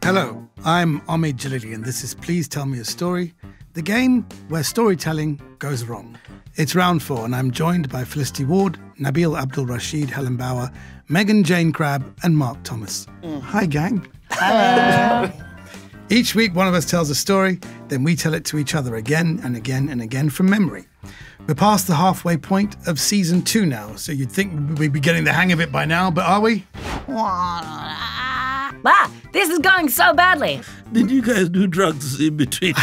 Hello, I'm Omid Jalili and this is Please Tell Me a Story, the game where storytelling goes wrong. It's round 4 and I'm joined by Felicity Ward, Nabil Abdulrashid, Helen Bauer, Megan Jane Crabb and Mark Thomas. Hi gang. Hello. Each week one of us tells a story, then we tell it to each other again and again and again from memory. We're past the halfway point of season 2 now, so you'd think we'd be getting the hang of it by now, but are we? This is going so badly. Did you guys do drugs in between?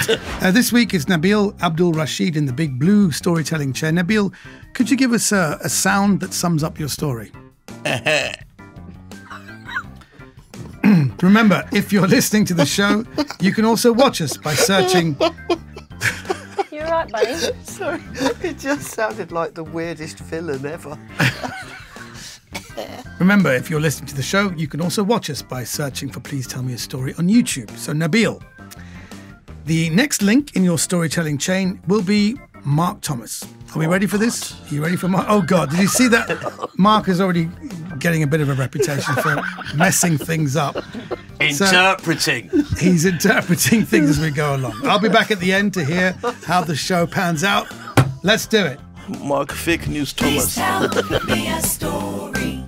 This week is Nabil Abdulrashid in the big blue storytelling chair. Nabil, could you give us a sound that sums up your story? Remember, if you're listening to the show, you can also watch us by searching... You're right, buddy. Sorry, it just sounded like the weirdest villain ever. Remember, if you're listening to the show, you can also watch us by searching for Please Tell Me a Story on YouTube. So, Nabil, the next link in your storytelling chain will be Mark Thomas. Are we ready for this? Are you ready for Mark? Oh, God, did you see that? Mark is already getting a bit of a reputation for messing things up. Interpreting. So, he's interpreting things as we go along. I'll be back at the end to hear how the show pans out. Let's do it. Mark Fake News Thomas. Please tell me a story.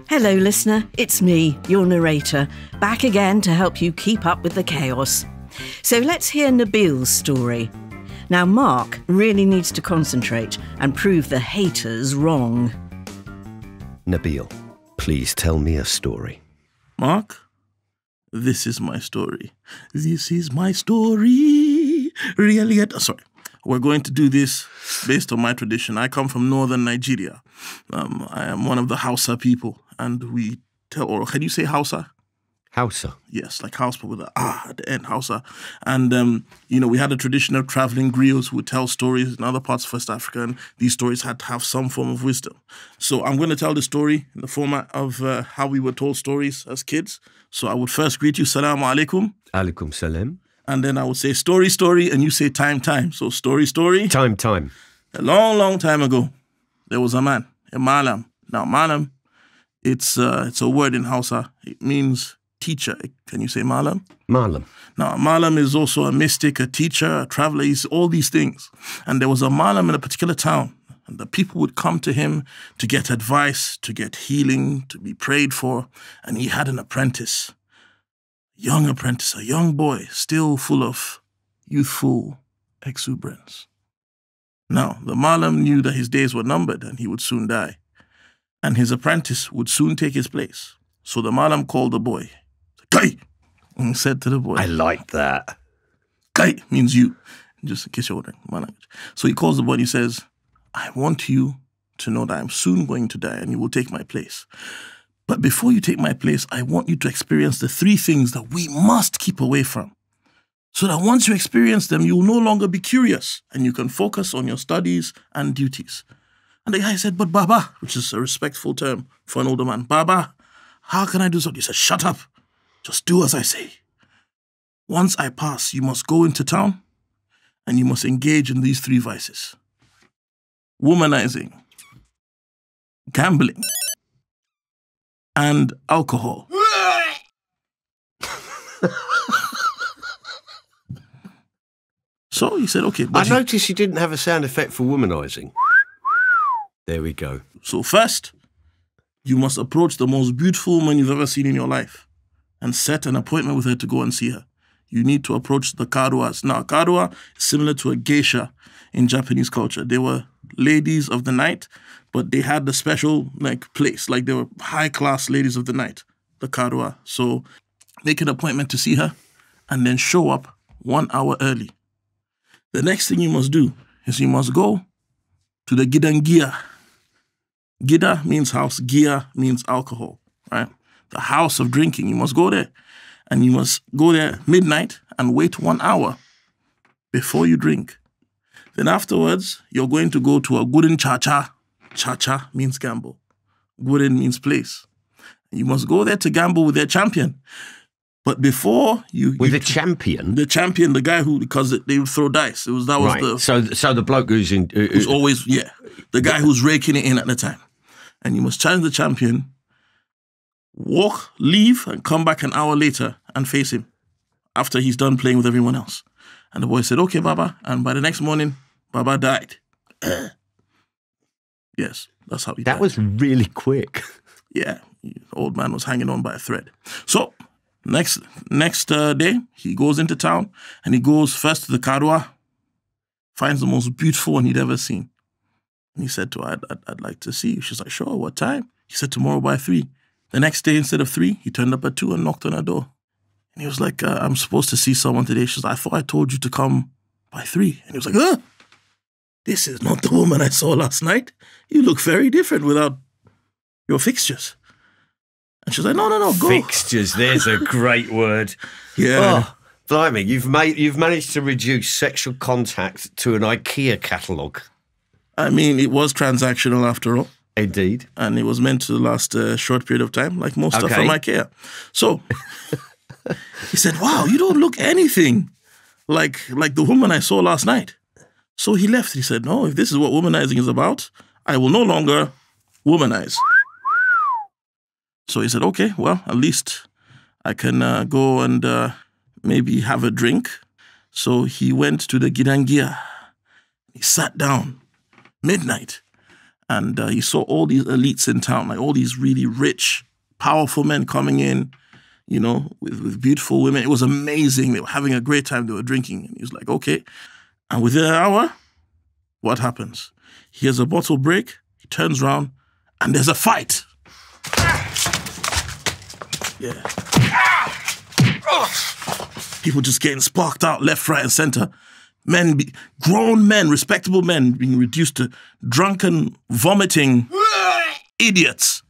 Hello, listener. It's me, your narrator, back again to help you keep up with the chaos. So let's hear Nabil's story. Now, Mark really needs to concentrate and prove the haters wrong. Nabil, please tell me a story. Mark, this is my story. This is my story. Really? Sorry. We're going to do this based on my tradition. I come from Northern Nigeria. I am one of the Hausa people, and we tell, or can you say Hausa? Hausa. Yes, like house, but with a at the end, Hausa. And, we had a tradition of traveling griots who would tell stories in other parts of West Africa, and these stories had to have some form of wisdom. So I'm going to tell the story in the format of how we were told stories as kids. So I would first greet you, Salaam alaikum. Alaikum salam. And then I would say story, story, and you say time, time. So story, story. Time, time. A long, long time ago, there was a man, a malam. Now, malam, it's a word in Hausa. It means teacher. Can you say malam? Malam. Now, a malam is also a mystic, a teacher, a traveler. He's all these things. And there was a malam in a particular town. And the people would come to him to get advice, to get healing, to be prayed for. And he had an apprentice. Young apprentice, a young boy, still full of youthful exuberance. Now, the malam knew that his days were numbered and he would soon die. And his apprentice would soon take his place. So the malam called the boy. Kai! And said to the boy. I like that. Kai means you. Just in case you're wondering, my language. So he calls the boy and he says, I want you to know that I'm soon going to die and you will take my place. But before you take my place, I want you to experience the 3 things that we must keep away from. So that once you experience them, you will no longer be curious and you can focus on your studies and duties. And the guy said, but Baba, which is a respectful term for an older man, Baba, how can I do so? He said, shut up. Just do as I say. Once I pass, you must go into town and you must engage in these 3 vices. Womanizing, gambling, and alcohol. So he said, okay. I noticed you didn't have a sound effect for womanizing. There we go. So first, you must approach the most beautiful woman you've ever seen in your life and set an appointment with her to go and see her. You need to approach the karuas. Now, karua is similar to a geisha in Japanese culture. They were ladies of the night, but they had the special place. Like they were high-class ladies of the night, the karua. So make an appointment to see her and then show up 1 hour early. The next thing you must do is you must go to the gidangia. Gida means house, gia means alcohol, right? The house of drinking. You must go there. And you must go there midnight and wait 1 hour before you drink. Then afterwards, you're going to go to a gurin cha-cha. Cha-cha means gamble. Gurin means place. You must go there to gamble with their champion. But before you... With the champion? The champion, the guy who... Because they would throw dice. That was right. the... So the bloke who's in... who's always... Yeah. The guy who's raking it in at the time. And you must challenge the champion walk, leave, and come back an hour later and face him after he's done playing with everyone else. And the boy said, okay, Baba. And by the next morning, Baba died. Yes, that's how he died. That was really quick. Yeah, the old man was hanging on by a thread. So next day, he goes into town and he goes first to the Kadwa, finds the most beautiful one he'd ever seen. And he said to her, I'd like to see you. She's like, sure, what time? He said, tomorrow by 3. The next day, instead of 3, he turned up at 2 and knocked on her door. And he was like, I'm supposed to see someone today. She's like, I thought I told you to come by 3. And he was like, this is not the woman I saw last night. You look very different without your fixtures. And she's like, no, go. Fixtures, there's a great word. Yeah. Oh, blimey, you've managed to reduce sexual contact to an IKEA catalogue. I mean, it was transactional after all. Indeed. And it was meant to last a short period of time, like most stuff from IKEA. So he said, wow, you don't look anything like the woman I saw last night. So he left. He said, no, if this is what womanizing is about, I will no longer womanize. So he said, okay, well, at least I can go and maybe have a drink. So he went to the Gidangia. He sat down, midnight, and he saw all these elites in town, like all these really rich, powerful men coming in, you know, with beautiful women. It was amazing. They were having a great time. They were drinking. And he was like, okay. And within an hour, what happens? He has a bottle break. He turns around, and there's a fight. Yeah. People just getting sparked out left, right, and center. Grown men, respectable men being reduced to drunken, vomiting idiots.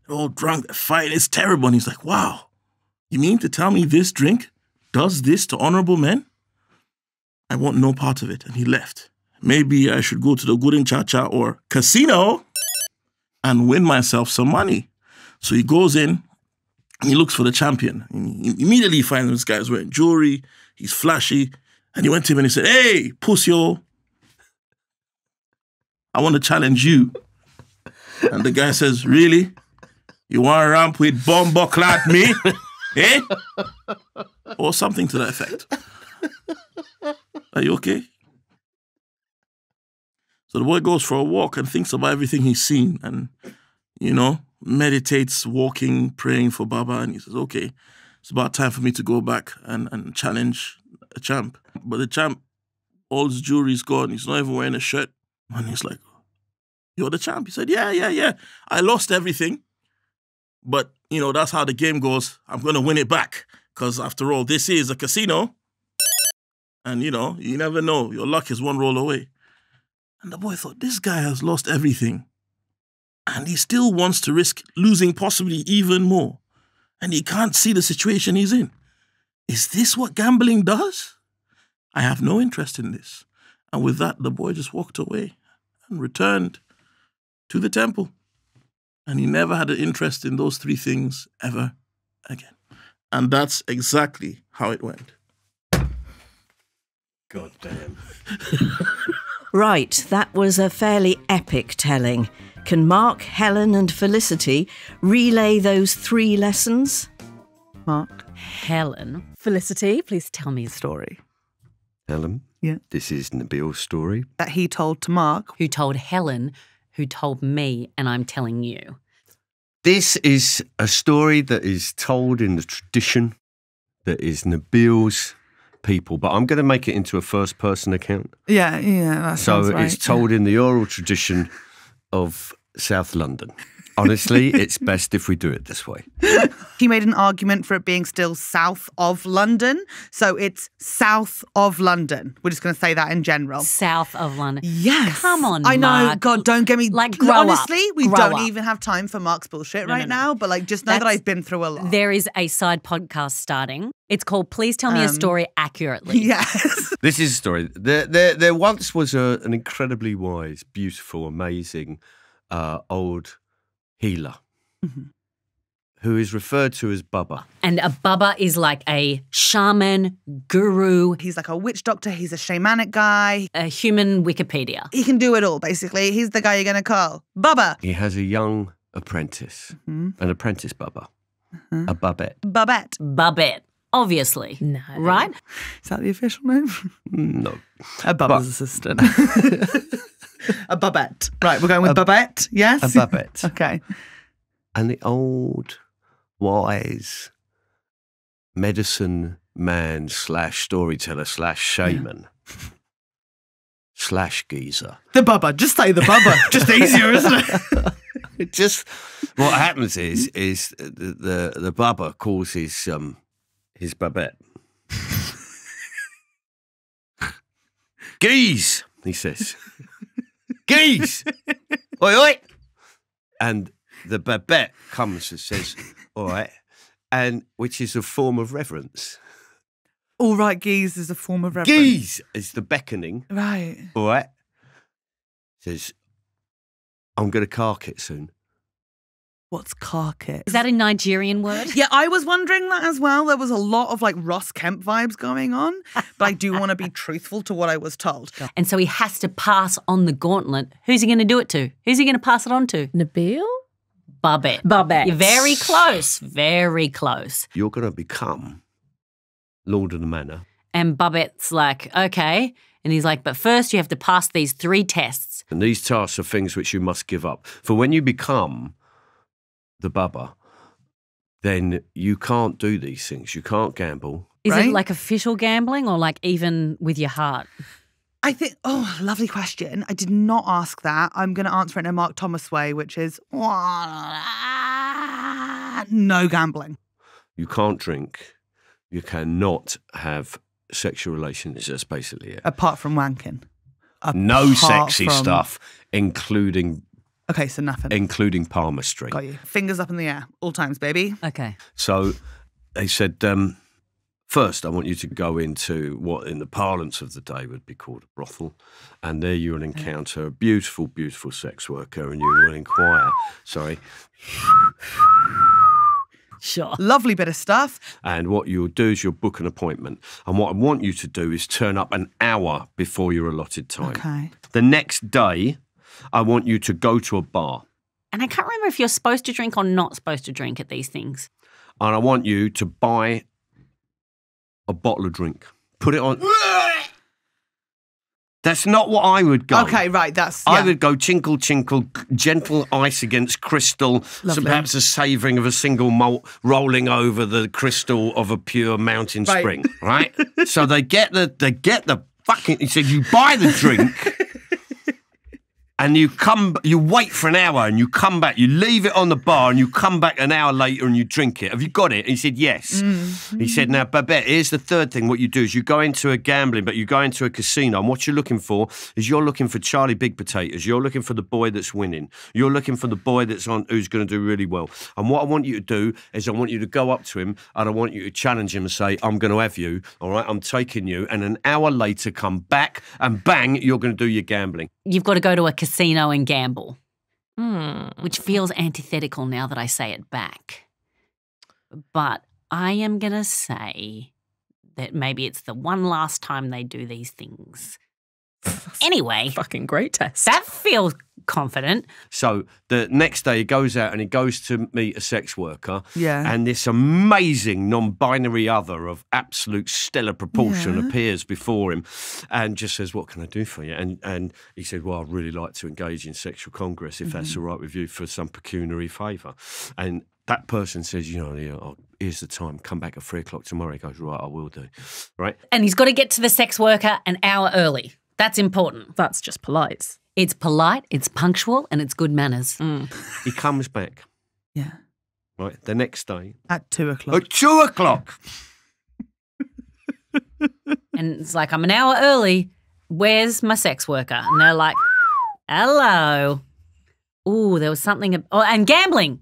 They're all drunk, they're fighting. It's terrible. And he's like, wow, you mean to tell me this drink does this to honorable men? I want no part of it. And he left. Maybe I should go to the Gudin Cha-Cha or casino and win myself some money. So he goes in and he looks for the champion. And he immediately finds this guy's wearing jewelry. He's flashy. And he went to him and he said, hey, pussyo, I want to challenge you. And the guy says, really? You want to ramp with bomba clat me? Eh? Or something to that effect. Are you okay? So the boy goes for a walk and thinks about everything he's seen and, you know, meditates, walking, praying for Baba. And he says, okay, it's about time for me to go back and challenge a champ. But the champ, all his jewelry's gone. He's not even wearing a shirt. And he's like, you're the champ? He said, yeah. I lost everything. But, you know, that's how the game goes. I'm going to win it back. Because after all, this is a casino. And, you know, you never know. Your luck is one roll away. And the boy thought, this guy has lost everything. And he still wants to risk losing possibly even more. And he can't see the situation he's in. Is this what gambling does? I have no interest in this. And with that, the boy just walked away and returned to the temple. And he never had an interest in those 3 things ever again. And that's exactly how it went. God damn. Right, that was a fairly epic telling. Can Mark, Helen and Felicity relay those 3 lessons? Mark. Helen. Felicity, please tell me a story. Helen? Yeah. This is Nabil's story. That he told to Mark. Who told Helen, who told me, and I'm telling you. This is a story that is told in the tradition that is Nabil's people, but I'm going to make it into a first-person account. Yeah, that sounds right. It's told in the oral tradition of South London. Honestly, it's best if we do it this way. He made an argument for it being still south of London, so it's south of London. We're just going to say that in general. South of London. Yes. Come on, I know. Mark. God, don't get me... Like, grow honestly, up. we Grow don't up. even have time for Mark's bullshit No. now, but like, just know that I've been through a lot. There is a side podcast starting. It's called Please Tell Me a Story Accurately. Yes. This is a story. There once was an incredibly wise, beautiful, amazing old healer who is referred to as Baba. And a Baba is like a shaman, guru, He's like a witch doctor. He's a shamanic guy. a human Wikipedia. He can do it all, basically. He's the guy you're going to call Baba. He has a young apprentice, an apprentice Baba. A Babette. Babette. Babette, obviously. No. Right? Is that the official name? No. A Bubba's assistant. A Babette. Right, we're going with Babette, yes? A Babette. Okay. And the old, wise medicine man / storyteller / shaman / geezer. The Bubba. Just say the Bubba. Just easier, isn't it? It just, what happens is the Bubba calls his Babette. Geese, he says. Geese! Oi, oi! And the Babette comes and says, all right, and which is a form of reverence. All right, geese is a form of reverence. Geese is the beckoning. Right. All right. Says, I'm going to cark it soon. What's carkit? Is that a Nigerian word? Yeah, I was wondering that as well. There was a lot of like Ross Kemp vibes going on, but I do want to be truthful to what I was told. And so he has to pass on the gauntlet. Who's he going to do it to? Who's he going to pass it on to? Nabil? Babette. Babette. You're very close. Very close. You're going to become Lord of the Manor. And Babette's like, okay. And he's like, but first you have to pass these 3 tests. And these tasks are things which you must give up. For when you become the Bubba, then you can't do these things. You can't gamble. Is Right? it like official gambling or like even with your heart? I think, lovely question. I did not ask that. I'm going to answer it in a Mark Thomas way, which is no gambling. You can't drink. You cannot have sexual relations. That's basically it. Apart from wanking. No Apart sexy from- stuff, including Okay, so nothing. palmistry. Got you. Fingers up in the air. All times, baby. Okay. So they said, first, I want you to go into what in the parlance of the day would be called a brothel. And there you will encounter a beautiful, beautiful sex worker and you will inquire, Sure. Lovely bit of stuff. and what you'll do is you'll book an appointment. And what I want you to do is turn up an hour before your allotted time. Okay. The next day, I want you to go to a bar. And I can't remember if you're supposed to drink or not supposed to drink at these things. And I want you to buy a bottle of drink. Put it on. That's not what I would go. Okay, right. That's. I Yeah. would go chinkle, chinkle, gentle ice against crystal, so Lovely. perhaps a savouring of a single malt rolling over the crystal of a pure mountain Right. spring, right? So they get the fucking. He said, you buy the drink. And you wait for an hour and you come back, you leave it on the bar and you come back an hour later and you drink it. Have you got it? And he said, yes. He said, now, Babette, here's the third thing. What you do is you go into a gambling, but you go into a casino and what you're looking for is you're looking for Charlie Big Potatoes. You're looking for the boy that's winning. You're looking for the boy who's going to do really well. And what I want you to do is I want you to go up to him and I want you to challenge him and say, I'm going to have you, all right? I'm taking you. And an hour later, come back and bang, you're going to do your gambling. You've got to go to a casino and gamble, which feels antithetical now that I say it back. But I am going to say that maybe it's the one last time they do these things. Anyway, Fucking great test. that feels confident. So the next day he goes out and he goes to meet a sex worker. Yeah. And this amazing non-binary other of absolute stellar proportion Yeah. appears before him and just says, what can I do for you? And he said, well, I'd really like to engage in sexual congress if that's all right with you for some pecuniary favour. And that person says, here's the time. Come back at 3 o'clock tomorrow. He goes, right, I will do. Right? And he's got to get to the sex worker an hour early. That's important. That's just polite. It's polite, it's punctual, and it's good manners. He comes back, Yeah. right, the next day At 2 o'clock. at 2 o'clock. And it's like, I'm an hour early. Where's my sex worker? And they're like, hello. Ooh, there was something. Oh, and gambling.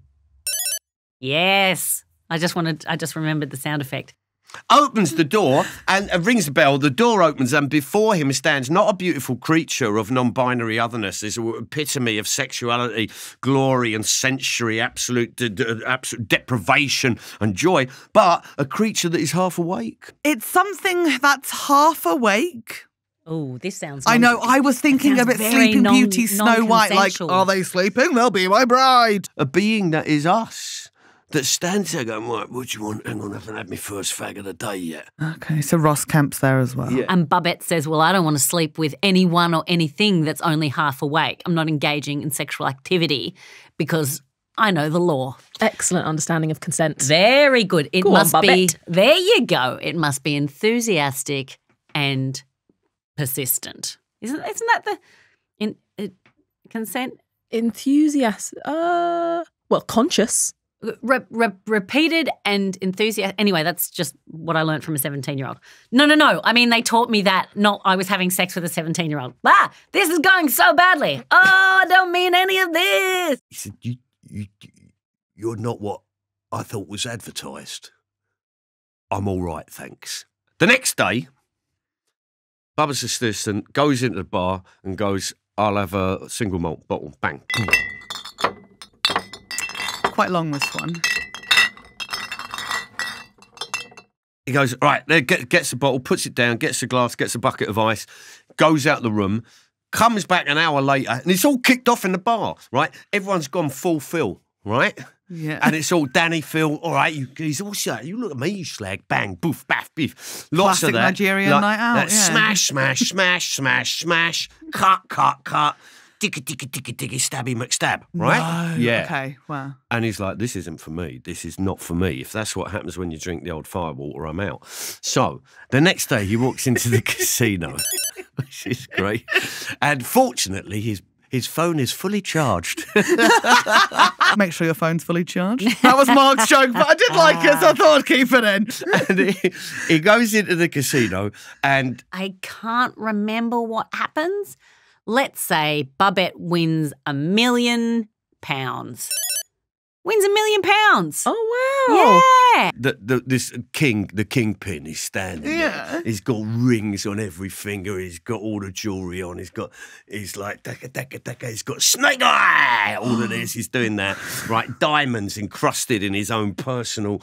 Yes. I just remembered the sound effect. Opens the door and rings the bell. The door opens and before him stands not a beautiful creature of non-binary otherness, this epitome of sexuality, glory and sensory, absolute deprivation and joy, but a creature that is half awake. It's something that's half awake. Oh, this sounds. I know. I was thinking sounds of it, very Sleeping Beauty, Snow White. Like, non-consensual. are they sleeping? They'll be my bride. A being that is us. that stands there going, right, what do you want? Hang on, I haven't had my first fag of the day yet. Okay, so Ross Kemp's there as well. Yeah. And Babette says, well, I don't want to sleep with anyone or anything that's only half awake. I'm not engaging in sexual activity because I know the law. Excellent understanding of consent. Very good. It Go on, must be, Babette. there you go. It must be enthusiastic and persistent. Isn't that the consent? Enthusiast. Well, conscious. Repeated and enthusiastic. Anyway, that's just what I learned from a 17-year-old. No. I mean, they taught me that, not I was having sex with a 17-year-old. This is going so badly. Oh, I don't mean any of this. He said, you're not what I thought was advertised. I'm all right, thanks. The next day, Bubba's assistant goes into the bar and goes, I'll have a single malt bottle. Bang. Quite long, this one. He goes, right, there, gets the bottle, puts it down, gets the glass, gets a bucket of ice, goes out the room, comes back an hour later, and it's all kicked off in the bar, right? Everyone's gone full Phil, right? Yeah. And it's all Danny Phil, all right, he's all shut. You look at me, you slag, bang, boof, baff, beef. Lots Classic of that. Nigerian night out, yeah. Smash, cut, diggy, stabby McStab, right? No. Yeah. Okay, wow. And he's like, this isn't for me. This is not for me. If that's what happens when you drink the old firewater, I'm out. So the next day he walks into the casino, which is great. And fortunately, his phone is fully charged. Make sure your phone's fully charged. That was Mark's joke, but I did like it, so I thought I'd keep it in. And he goes into the casino and... I can't remember what happens. Let's say Babette wins £1 million. Wins £1 million. Oh, wow. Yeah. The kingpin, he's standing there. He's got rings on every finger. He's got all the jewellery on. He's like, daka. He's got snake eye. All of this, he's doing that. Right, diamonds encrusted in his own personal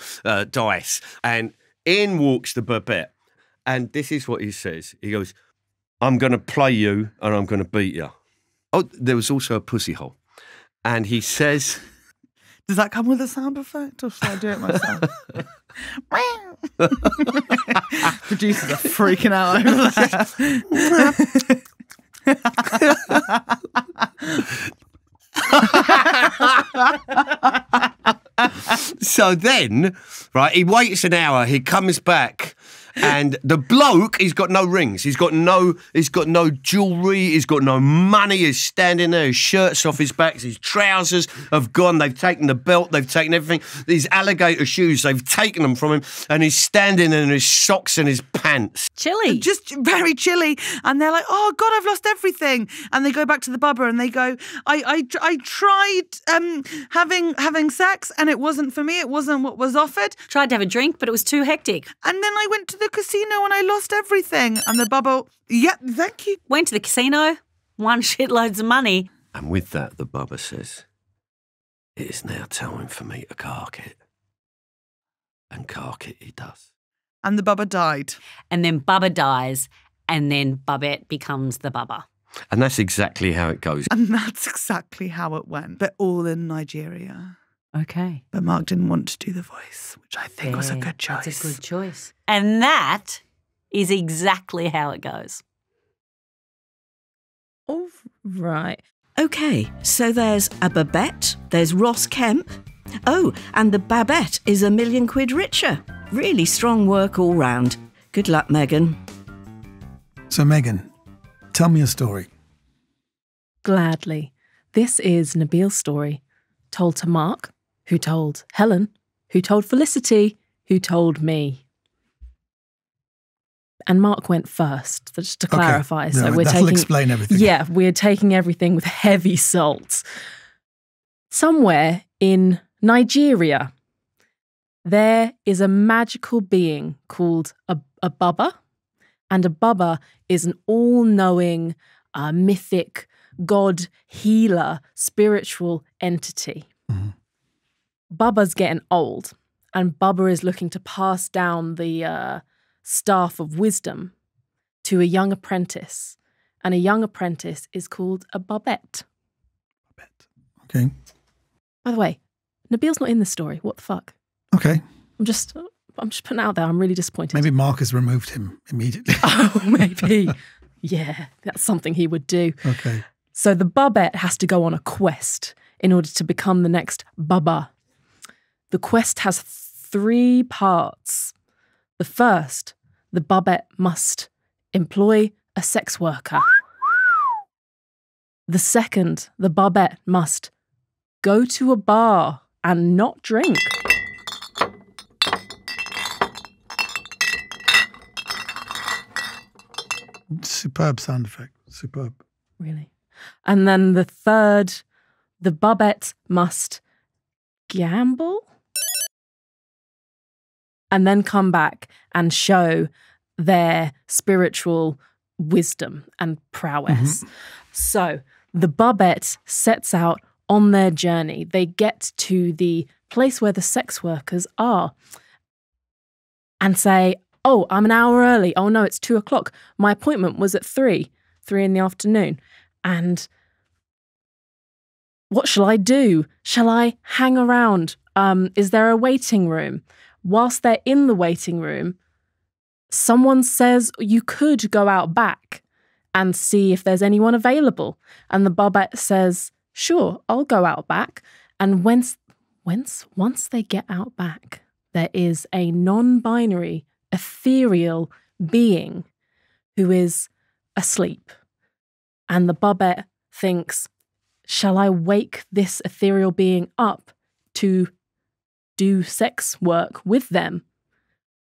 dice. And in walks the Babette. And this is what he says. He goes, I'm going to play you and I'm going to beat you. Oh, there was also a pussy hole. And he says... Does that come with a sound effect, or should I do it myself? Producers are freaking out over this. So then, right, he waits an hour, he comes back, and the bloke, he's got no rings, he's got no jewellery, he's got no money, he's standing there, his shirt's off his back, his trousers have gone, they've taken the belt, they've taken everything, these alligator shoes, they've taken them from him, and he's standing in his socks and his pants. Chilly. Just very chilly. And they're like, oh, God, I've lost everything. And they go back to the bubba and they go, I tried having sex and it wasn't for me. It wasn't what was offered. Tried to have a drink, but it was too hectic. And then I went to the casino and I lost everything. And the bubba, yeah, thank you. Went to the casino, won shitloads of money. And with that, the bubba says, it is now time for me to cark it. And cark it he does. And the bubba died. And then Bubba dies, and then Babette becomes the Bubba. And that's exactly how it goes. And that's exactly how it went. But all in Nigeria. Okay. But Mark didn't want to do the voice, which I think was a good choice. That's a good choice. And that is exactly how it goes. All right. OK, so there's a Babette, there's Ross Kemp. Oh, and the Babette is £1 million richer. Really strong work all round. Good luck, Megan. So, Megan, tell me a story. Gladly. This is Nabil's story, told to Mark, who told Helen, who told Felicity, who told me. And Mark went first, just to clarify. Okay. So No, we're that'll taking, explain everything. Yeah, we're taking everything with heavy salt. Somewhere in Nigeria, there is a magical being called a bubba, and a bubba is an all-knowing, mythic, god, healer, spiritual entity. Mm-hmm. Bubba's getting old, and Bubba is looking to pass down the staff of wisdom to a young apprentice, and a young apprentice is called a Babette. Okay. By the way, Nabil's not in the story. What the fuck? Okay. I'm just putting it out there. I'm really disappointed. Maybe Marcus removed him immediately. Oh, maybe. Yeah, that's something he would do. Okay. So the Babette has to go on a quest in order to become the next Baba. The quest has 3 parts. The first, the Babette must employ a sex worker. The second, the Babette must go to a bar and not drink. Superb sound effect. Superb. Really? And then the third, the Babette must gamble and then come back and show their spiritual wisdom and prowess. So the Babette sets out on their journey. They get to the place where the sex workers are and say, oh, I'm an hour early. Oh no, it's 2:00. My appointment was at 3 in the afternoon. And what shall I do? Shall I hang around? Is there a waiting room? Whilst they're in the waiting room, someone says you could go out back and see if there's anyone available. And the Babette says, sure, I'll go out back. And once they get out back, there is a non-binary, ethereal being who is asleep. And the Babette thinks, shall I wake this ethereal being up to do sex work with them?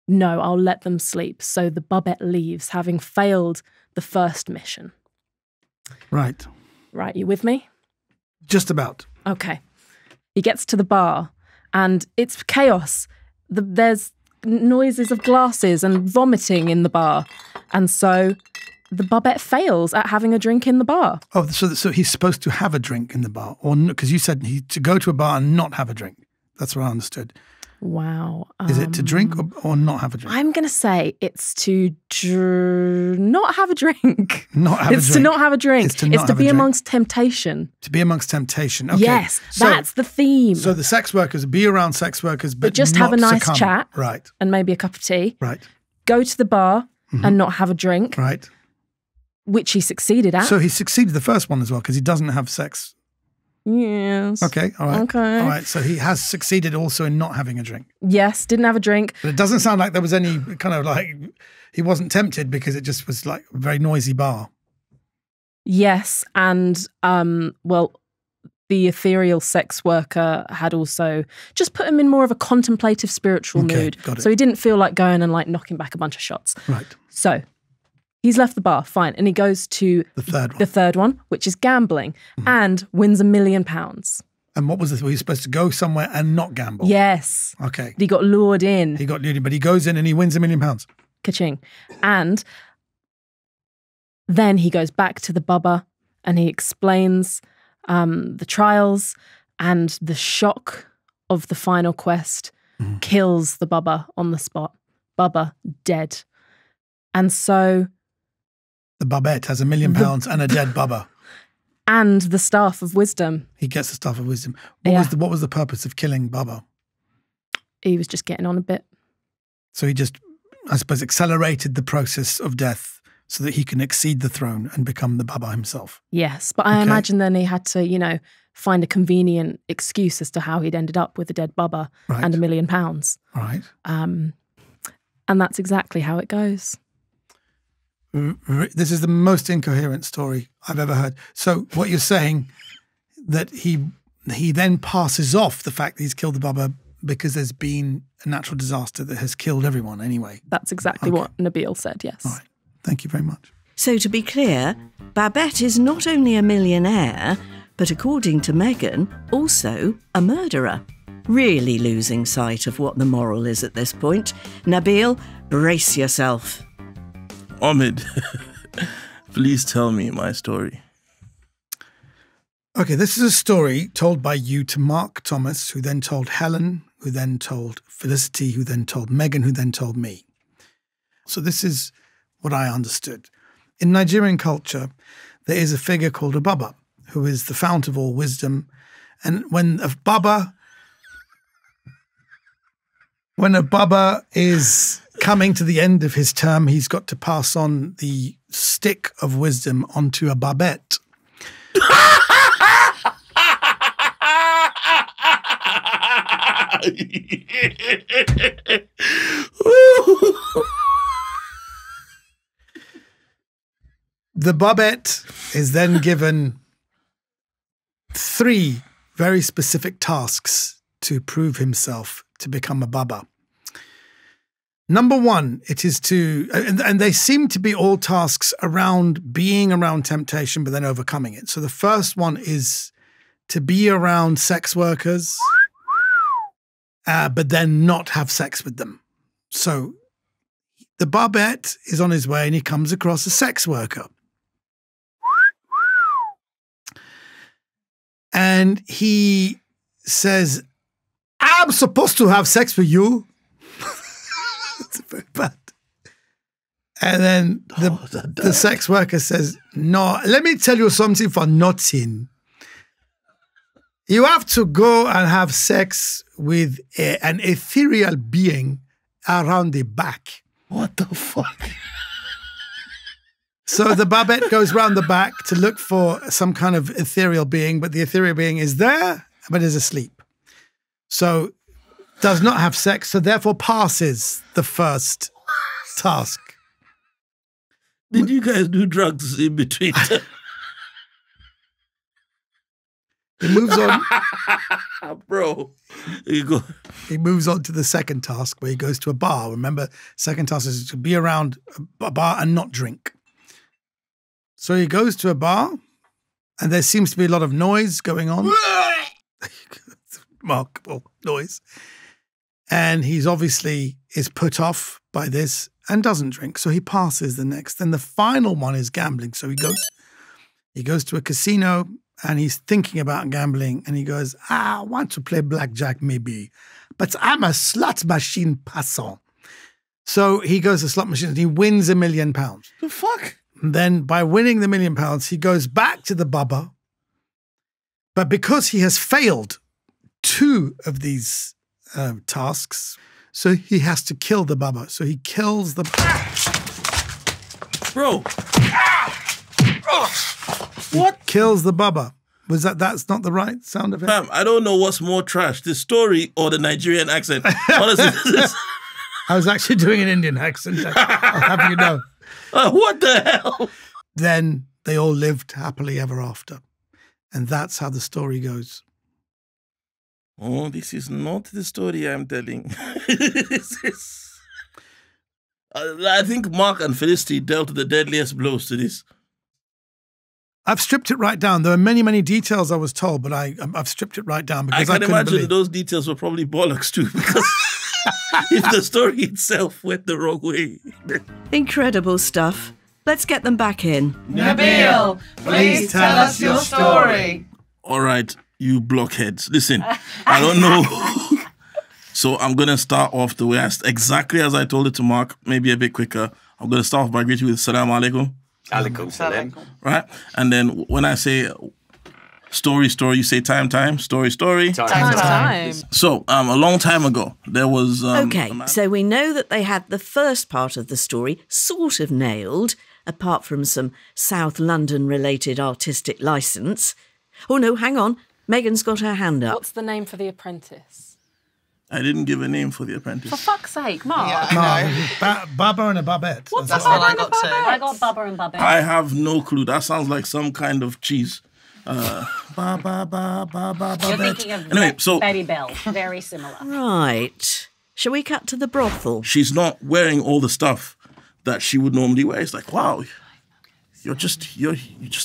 No, I'll let them sleep. So the Babette leaves, having failed the first mission. Right. Right, you with me? Just about. Okay. He gets to the bar and it's chaos. There's noises of glasses and vomiting in the bar. And so the Babette fails at having a drink in the bar. Oh, so he's supposed to have a drink in the bar, or because you said to go to a bar and not have a drink. That's what I understood. Wow. Is it to drink or not have a drink? I'm going to say it's to not have a drink. Not have a drink. It's to not have a drink. It's to be amongst temptation. To be amongst temptation. Okay. Yes, that's the theme. So the sex workers, be around sex workers, but just not have a nice succumb. chat. Right. And maybe a cup of tea. Right. Go to the bar and not have a drink. Right. Which he succeeded at. So he succeeded the first one as well because he doesn't have sex. Yes. Okay, all right. Okay. All right, so he has succeeded also in not having a drink. Yes, didn't have a drink. But it doesn't sound like there was any kind of like, he wasn't tempted because it just was like a very noisy bar. Yes, and well, the ethereal sex worker had also just put him in more of a contemplative spiritual mood. Got it. So he didn't feel like going and like knocking back a bunch of shots. Right. So he's left the bar, fine, and he goes to the third one, which is gambling, and wins £1 million. And what was this? Were you supposed to go somewhere and not gamble? Yes. Okay. He got lured in. He got lured in, but he goes in and he wins £1 million. Ka-ching. And then he goes back to the Baba and he explains the trials, and the shock of the final quest kills the Baba on the spot. Baba dead. And so the Babette has £1 million and a dead Baba. And the Staff of Wisdom. He gets the Staff of Wisdom. What was the purpose of killing Baba? He was just getting on a bit. So he just, I suppose, accelerated the process of death so that he can exceed the throne and become the Baba himself. Yes, but I imagine then he had to, find a convenient excuse as to how he'd ended up with a dead Baba and £1 million. Right. And that's exactly how it goes. This is the most incoherent story I've ever heard. So what you're saying, that he then passes off the fact that he's killed the Baba because there's been a natural disaster that has killed everyone anyway. That's exactly what Nabil said, yes. All right. Thank you very much. So to be clear, Babette is not only a millionaire, but according to Meghan, also a murderer. Really losing sight of what the moral is at this point. Nabil, brace yourself. Omid, please tell me my story. Okay, this is a story told by you to Mark Thomas, who then told Helen, who then told Felicity, who then told Meghan, who then told me. So this is what I understood. In Nigerian culture, there is a figure called a Baba, who is the fount of all wisdom. And when a Baba When a bubba is coming to the end of his term, he's got to pass on the stick of wisdom onto a babette. The babette is then given 3 very specific tasks to prove himself to become a baba. Number 1, it is to, and they seem to be all tasks around being around temptation, but then overcoming it. So the first one is to be around sex workers, but then not have sex with them. So the babette is on his way and he comes across a sex worker. And he says, I'm supposed to have sex with you. It's very bad. And then the sex worker says, no, let me tell you something for nothing. You have to go and have sex with an ethereal being around the back. What the fuck? So the babette goes round the back to look for some kind of ethereal being, but the ethereal being is there, but is asleep. So does not have sex, so therefore passes the first task. Did you guys do drugs in between? He moves on. Bro, you go. He moves on to the second task where he goes to a bar. Remember, second task is to be around a bar and not drink. So he goes to a bar and there seems to be a lot of noise going on. Remarkable noise. And he's obviously is put off by this and doesn't drink. So he passes the next. Then the final one is gambling. So he goes to a casino and he's thinking about gambling and he goes, I want to play blackjack maybe, but I'm a slot machine passant. So he goes to slot machines and he wins £1 million. The fuck? And then by winning the £1 million, he goes back to the bubba. But because he has failed 2 of these tasks, so he has to kill the bubba. So he kills the... Bro. What? Kills the bubba. Was that's not the right sound of it? I don't know what's more trash, the story or the Nigerian accent. Honestly, I was actually doing an Indian accent. I'll have you know. What the hell? Then they all lived happily ever after. And that's how the story goes. Oh, this is not the story I'm telling. I think Mark and Felicity dealt the deadliest blows to this. I've stripped it right down. There are many, many details I was told, but I've stripped it right down because I can imagine those details were probably bollocks too, because if the story itself went the wrong way. Incredible stuff. Let's get them back in. Nabil, please tell us your story. All right, you blockheads. Listen, I don't know. So I'm going to start off the way exactly as I told it to Mark, maybe a bit quicker. I'm going to start off by greeting you with Salaam Alaikum. Alaikum salam. Right? And then when I say story, you say time, story. Time. So a long time ago, there was... Okay, so we know that they had the first part of the story sort of nailed, apart from some South London-related artistic licence. Oh, no, hang on. Megan's got her hand up. What's the name for the apprentice? I didn't give a name for the apprentice. For fuck's sake, Mark. No, Baba and a Babette. What's That's a what Baba I and a got too. Babette? I got Bubba and Bubba. I have no clue. That sounds like some kind of cheese. You're Babette. thinking of Anyway, so Baby Bell. Very similar. Right. Shall we cut to the brothel? she's not wearing all the stuff that she would normally wear. It's like, wow, you're just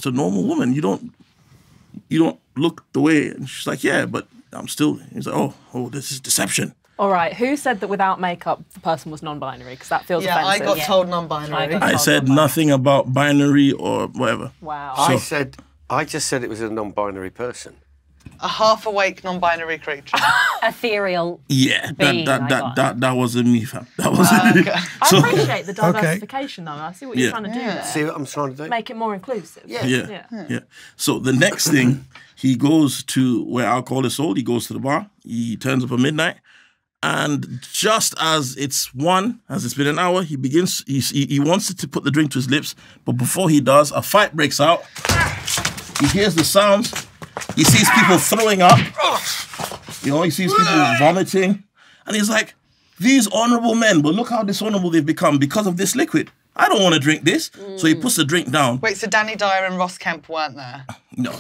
a normal woman. You don't look the way. And she's like, yeah, but I'm still. He's like, oh, this is deception. All right, who said that without makeup the person was non-binary? Because that feels Yeah, I offensive. got told non-binary. I said nothing about binary or whatever. Wow. I just said it was a non-binary person. A half-awake non-binary creature. Ethereal. Yeah, Being, that wasn't me, fam. That wasn't me. Okay. I appreciate the diversification, though. I see what you're Yeah. trying to do there. See what I'm trying to do? Make it more inclusive. Yeah. So the next thing, he goes to where alcohol is sold. He goes to the bar. He turns up at midnight, And just as it's been an hour, he wants to put the drink to his lips, but before he does, a fight breaks out. He hears the sounds. He sees people throwing up. You know, he sees people vomiting. And he's like, these honorable men, but look how dishonorable they've become because of this liquid. I don't want to drink this. So he puts the drink down. Wait, so Danny Dyer and Ross Kemp weren't there? No.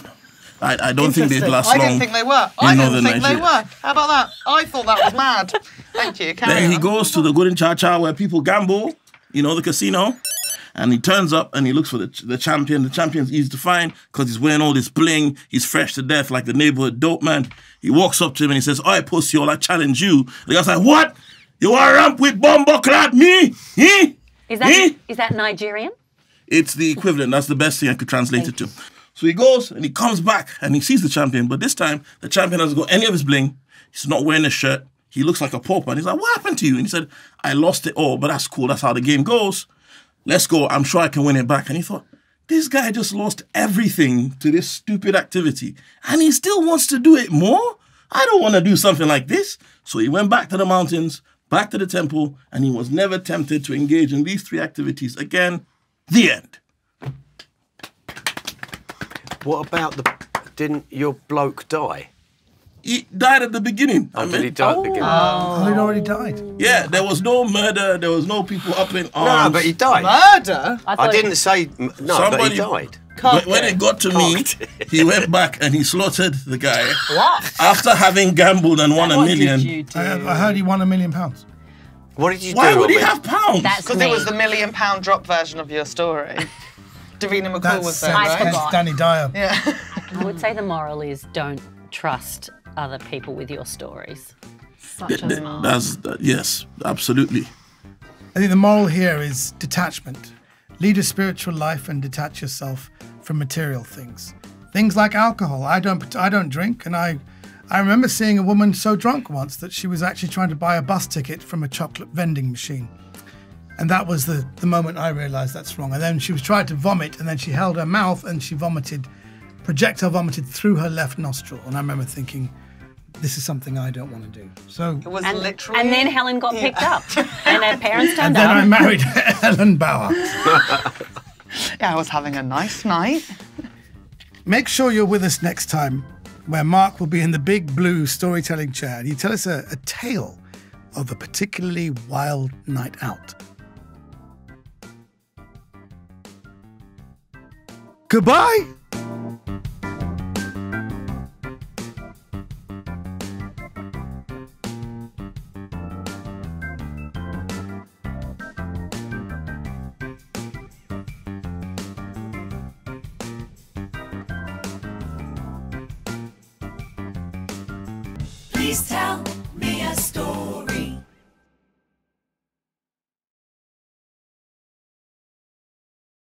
I don't think they'd last long. I didn't think they were. I didn't think they were. How about that? I thought that was mad. Thank you. Then he goes to the Golden Cha-Cha where people gamble, you know, the casino. And he turns up and he looks for the champion. The champion's easy to find because he's wearing all this bling. He's fresh to death like the neighborhood dope man. He walks up to him and he says, "Oi, pussy, I challenge you." The guy's like, "What? You want to ramp with bombo clad me? Is that Nigerian? It's the equivalent. That's the best thing I could translate it to. So he goes and he comes back and he sees the champion. But this time, the champion hasn't got any of his bling. He's not wearing a shirt. He looks like a pauper. And he's like, "What happened to you?" And he said, "I lost it all, but that's cool. That's how the game goes. Let's go. I'm sure I can win it back." And he thought, this guy just lost everything to this stupid activity. And he still wants to do it more? I don't want to do something like this. So he went back to the mountains, back to the temple, and he was never tempted to engage in these 3 activities again. The end. What about didn't your bloke die? He died at the beginning. Did he die at the beginning? Oh, he'd already died. Yeah, there was no murder. There was no people up in arms. No, but he died. Murder? I didn't say no, but he died. But when it got to me, he went back and he slaughtered the guy. What? After having gambled and won $1 million. What did you do? I heard he won £1 million. What did you do? Why would he have pounds? That's Because it was the £1 million drop version of your story. Davina McCall was there, right? forgot. Danny Dyer. Yeah. I would say the moral is don't trust other people with your stories. Yes, absolutely. I think the moral here is detachment. Lead a spiritual life and detach yourself from material things. Things like alcohol. I don't drink, and I remember seeing a woman so drunk once that she was actually trying to buy a bus ticket from a chocolate vending machine. And that was the moment I realised that's wrong. And then she was trying to vomit, and then she held her mouth and she projectile vomited through her left nostril. And I remember thinking, this is something I don't want to do. So It was literally... And then Helen got picked up, and her parents turned and then up. I married Helen Bauer. Yeah, I was having a nice night. Make sure you're with us next time, where Mark will be in the big blue storytelling chair and he'll tell us a tale of a particularly wild night out. Goodbye. Please tell